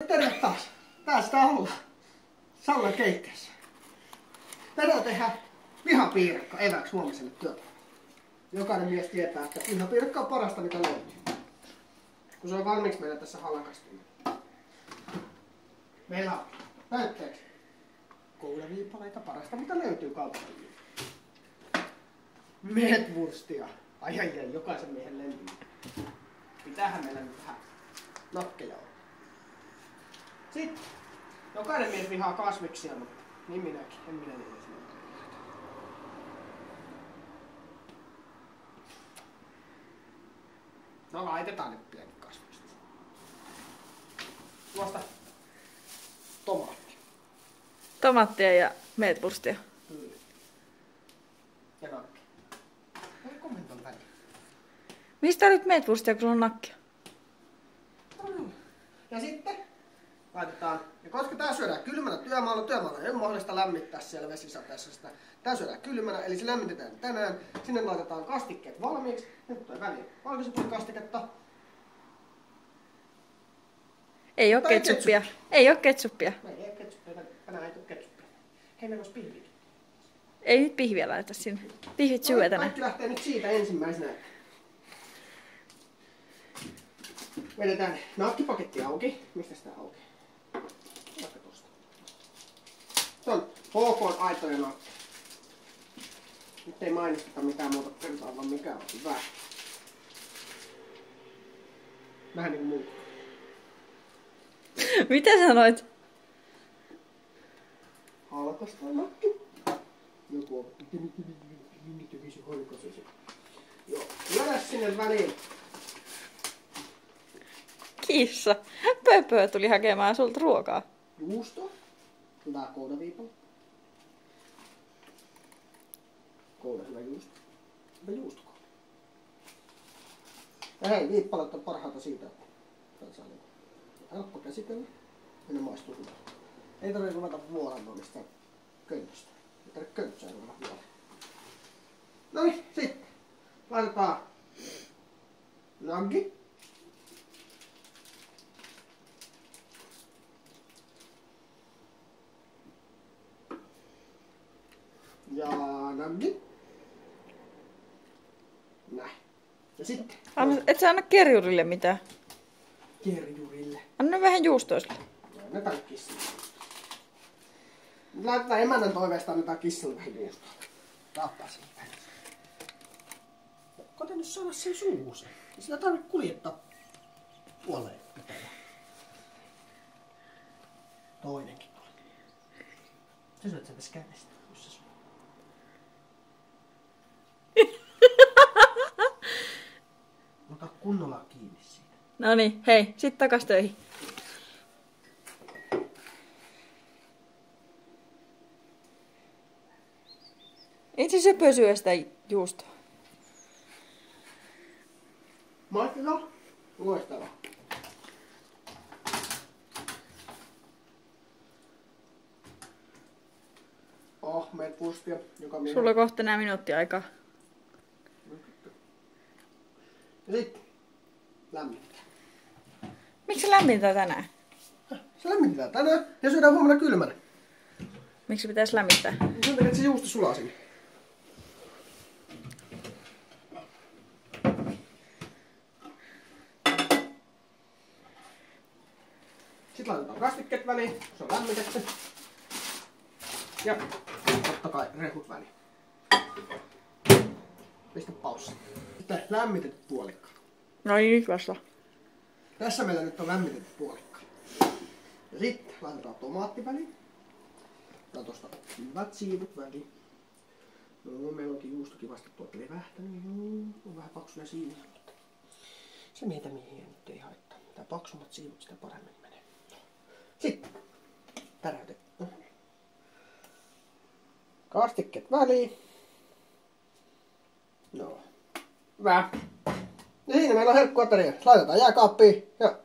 Terve taas. Taas sitä ollaan saunan keittiössä. Tänään tehdään lihapiirakka eväksi huomiselle työpäivälle. Jokainen mies tietää, että lihapiirakka on parasta mitä löytyy. Kun se on valmiiksi meillä tässä halakastunut. Meillä on näytteeksi koulaviipaleita, parasta mitä löytyy kaupasta. Meetwurstia. Ai, jokaisen miehen lempi. Pitäähän meillä nyt vähän nakkeja olla. Sitten jokainen mies vihaa kasviksia, mutta niin minäkin. En minä niin edes muuta. No laitetaan nyt pieni kasvikset. Tuosta tomaatti. Tomaattia ja meetwurstia. Kyllä. Ja nakki. Ei kommentoin väliin. Mistä nyt meetwurstia, kun sulla on nakkia? Ja sitten laitetaan, ja koska tää syödään kylmänä työmaalla ei ole mahdollista lämmittää siellä vesisateessa sitä. Tää syödään kylmänä, eli se lämmitetään tänään. Sinne laitetaan kastikkeet valmiiksi. Nyt tulee väliin valkosipulikastiketta. Ei oo ketsuppia. Ei oo ketsuppia. Ei oo ketsuppia, tänään ei tule ketsuppia. Hei, meillä olisi pihvikin. Ei nyt pihviä laita sinne. Pihvit syö tänään. Kaikki lähtee nyt siitä ensimmäisenä. Vedetään nakkipaketti auki. Mistä sitä auki? Vaikka tosta. Se on HK aitoja nakki. Nyt ei mainosteta mitään muuta kertaa, vaan mikä on hyvä. Vähän niinku muu. Mitä sanoit? Halkasta nakki. Joku on. Nyt tekisi holkasesi. Joo. Lyödä sinne väliin. Kissa. Pöpö tuli hakemaan sulta ruokaa. Juusto. Hyvää koudaviipale. Kouda hyvä juusto. Hyvä juustokouda. Ja hei, viippalet on parhaita siitä, että tää saa niinku helppo käsitellä. Ja ne maistuu hyvältä. Ei tarvitse ruveta vuolamaan mistään köntöstä. Ei tarvitse köntsää ruveta vuolamaan. Noniin, sitten laitetaan naggi. Ja naggi. Näin. Ja sitten. Et sä anna kerjurille mitään. Kerjurille. Anna vähän juustoa sille. Annetaan kissalle. Nyt laitetaan emännän toiveesta, annetaan kissalle vähän juustoa. Tappaa siitä. Koita nyt saada sen suuhun. Ei sitä tarvitse kuljettaa puoleen pitäjään. Toinenkin tuli. Sä syöt sen tässä kädestä, jos sä syöt. Ota kunnolla kiinni siitä. Noniin, hei, sit takas töihin. Itse söpö syö sitä juustoa. Maistella. Loistavaa. Meetwurstia, joka minä. Sulla on kohta nää minuuttia aikaa. Ja sitten lämmitetään. Miksi se lämmitetään tänään? Se lämmitetään tänään ja syödään huomenna kylmänä. Miksi se pitäisi lämmittää? Sen takia, että se juusto sulaa sinne. Sitten laitetaan kastikkeet väliin, se on lämmitetty. Ja totta kai rehut väliin. Pistä paussi. Sitten lämmitetty puolikka. No niin, vasta. Tässä meillä nyt on lämmitetty puolikka. Ja sitten laitetaan tomaatti väliin. Otetaan tosta hyvät siivut väliin. No, meillä onkin juustokin vasta tuolta levähtänyt. On vähän paksuja siivuja, mutta se meitä miehiä nyt ei haittaa. Mitä paksummat siivut, sitä paremmin menee. Sitten täräytetty. Kastikkeet väliin. No. Hyvä. Ja siinä meillä on herkkuateria. Laitetaan jääkaappiin ja